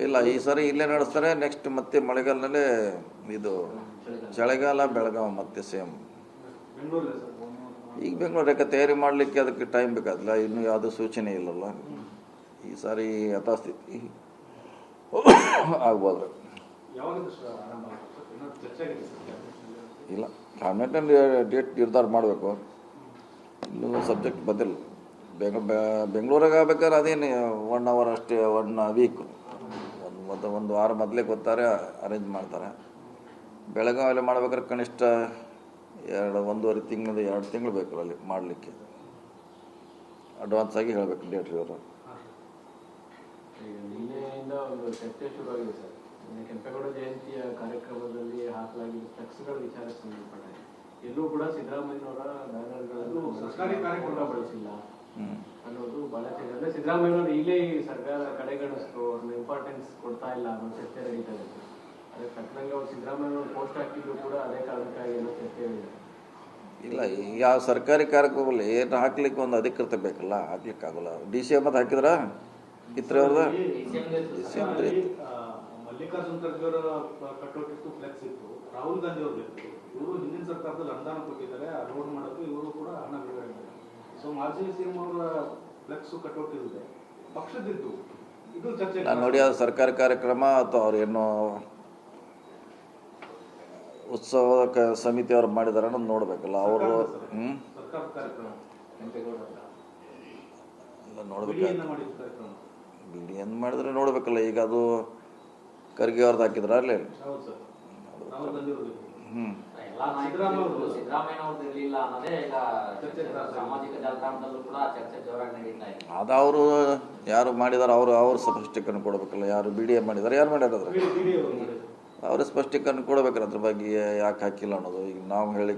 ಇಲ್ಲ, ಈ ಸರಿ ಇಲ್ಲೇ ನಡೆಸ್ತಾರೆ. ನೆಕ್ಸ್ಟ್ ಮತ್ತೆ ಮಳೆಗಾಲದಲ್ಲೇ ಇದು ಚಳಿಗಾಲ ಬೆಳಗಾವಿ ಮತ್ತೆ ಸೇಮ್. ಈಗ ಬೆಂಗಳೂರು ಯಾಕೆ ತಯಾರಿ ಮಾಡಲಿಕ್ಕೆ ಅದಕ್ಕೆ ಟೈಮ್ ಬೇಕಾದಿಲ್ಲ, ಇನ್ನೂ ಯಾವುದೂ ಸೂಚನೆ ಇಲ್ಲಲ್ಲ. ಈ ಸಾರಿ ಯಥಾಸ್ಥಿತಿ ಆಗ್ಬೋದು. ಇಲ್ಲ, ಕ್ಯಾಬಿನೆಟ್ನಲ್ಲಿ ಡೇಟ್ ನಿರ್ಧಾರ ಮಾಡಬೇಕು. ಇನ್ನೂ ಸಬ್ಜೆಕ್ಟ್ ಬಂದಿಲ್ಲ. ಬೆಂಗಳೂರಾಗ ಆಗ್ಬೇಕಾದ್ರೆ ಅದೇನು 1 ಅವರ್ ಅಷ್ಟೇ, 1 ವೀಕ್, ಒಂದು ವಾರ ಮೊದಲೇ ಗೊತ್ತಾರೆ, ಅರೇಂಜ್ ಮಾಡ್ತಾರೆ. ಬೆಳಗಾವಿಯಲ್ಲಿ ಮಾಡ್ಬೇಕಾದ್ರೆ ಕನಿಷ್ಠ 1.5 ತಿಂಗಳು 2 ತಿಂಗಳು ಬೇಕು ಅಲ್ಲಿ ಮಾಡಲಿಕ್ಕೆ. ಅಡ್ವಾನ್ಸ್ ಆಗಿ ಹೇಳಬೇಕು ಡೇಟ್ ಇವರು. ನಿನ್ನೆಯಿಂದ ಒಂದು ಚರ್ಚೆ ಶುರುವಾಗಿದೆ ಸರ್. ಕೆಂಪೇಗೌಡ ಜಯಂತಿಯ ಕಾರ್ಯಕ್ರಮದಲ್ಲಿ ಹಾಕಲಾಗಿದ್ದ ಫ್ಲೆಕ್ಸ್ಗಳ ವಿಚಾರಕ್ಕೆ ಸಂಬಂಧಪಟ್ಟ ಎಲ್ಲೂ ಕೂಡ ಸಿದ್ದರಾಮಯ್ಯನವರ ಬ್ಯಾನರ್ಗಳನ್ನು ಸರ್ಕಾರಿ ಕಾರ್ಯಕ್ರಮ ಬಳಸಿಲ್ಲ ಅನ್ನೋದು ಬಹಳ ಅಂದ್ರೆ ಸಿದ್ದರಾಮಯ್ಯನವರು ಈಗಲೇ ಈ ಸರ್ಕಾರ ಕಡೆಗಣಿಸ್ತು, ಅವ್ರನ್ನ ಇಂಪಾರ್ಟೆನ್ಸ್ ಕೊಡ್ತಾ ಇಲ್ಲ ಅನ್ನೋ ಚರ್ಚೆ ನಡೀತಾ ಇದೆ. ಅದಕ್ಕೆ ತಕ್ಕಂಗೆ ಅವ್ರು ಸಿದ್ದರಾಮಯ್ಯನವರು ಪೋಸ್ಟ್ ಹಾಕಿದ್ರು ಕೂಡ ಅದೇ ಕಾರಣಕ್ಕಾಗಿ ಏನೋ ಚರ್ಚೆ ಇದೆ. ಇಲ್ಲ, ಯಾವ ಸರ್ಕಾರಿ ಕಾರ್ಯಕ್ರಮದಲ್ಲಿ ಏನು ಹಾಕ್ಲಿಕ್ಕೆ ಒಂದು ಅಧಿಕೃತ ಬೇಕಲ್ಲ, ಹಾಕ್ಲಿಕ್ಕಾಗಲ್ಲ. DCM ಅಂತ ಹಾಕಿದ್ರ ಇತ್ರ ಅವ್ರದ ಮಲ್ಲಿಕಾರ್ಜುನ್ ಖರ್ಗೆ ಅವರ ಕಟೌಟ್ ಇತ್ತು, ಫ್ಲೆಕ್ಸ್ ಇತ್ತು. ರಾಹುಲ್ ಗಾಂಧಿ ಅವ್ರದ್ದು ಇತ್ತು. ಇವರು ಹಿಂದಿನ ಸರ್ಕಾರದಲ್ಲಿ ಅನುದಾನ ಕೊಟ್ಟಿದ್ದಾರೆ, ಆ ರೋಡ್ ಮಾಡೋಕ್ಕೆ ಇವರು ಕೂಡ ಹಣ ಬಿಡುಗಡೆ ಮಾಡಿದ್ದಾರೆ. ಸೊ ಮಾಜಿ CM ಅವರ ಫ್ಲೆಕ್ಸ್ ಕಟೌಟ್ ಇರುತ್ತೆ, ಪಕ್ಷದಿದ್ದು ಇದು ಚರ್ಚೆ. ನಾನು ನೋಡಿ, ಅದು ಸರ್ಕಾರಿ ಕಾರ್ಯಕ್ರಮ ಅಥವಾ ಅವ್ರು ಏನೋ ಉತ್ಸವ ಸಮಿತಿ ಅವ್ರು ಮಾಡಿದಾರೆ ಅನ್ನೋದು ನೋಡ್ಬೇಕಲ್ಲ ಅವರು. ಸರ್ಕಾರದ ಕಾರ್ಯಕ್ರಮ ನೋಡ್ಬೇಕಾದ್ರೆ ಬಿಡಿ ಏನು ಮಾಡಿದ್ರೆ ನೋಡ್ಬೇಕಲ್ಲ. ಈಗ ಅದು ಖರ್ಗೆ ಅವ್ರದ್ದು ಹಾಕಿದ್ರ ಅಲ್ಲಿ. ಅದು ಅವರು ಯಾರು ಮಾಡಿದಾರೆ ಅವರು ಸ್ಪಷ್ಟೀಕರಣ ಕೊಡ್ಬೇಕಲ್ಲ. ಯಾರು BDA ಮಾಡಿದಾರೆ, ಯಾರು ಮಾಡ್ಯಾರ ಅವ್ರು ಸ್ಪಷ್ಟೀಕರಣ ಕೊಡ್ಬೇಕಲ್ಲ ಅದ್ರ ಬಗ್ಗೆ ಯಾಕೆ ಹಾಕಿಲ್ಲ ಅನ್ನೋದು. ಈಗ ನಾವು ಹೇಳಿ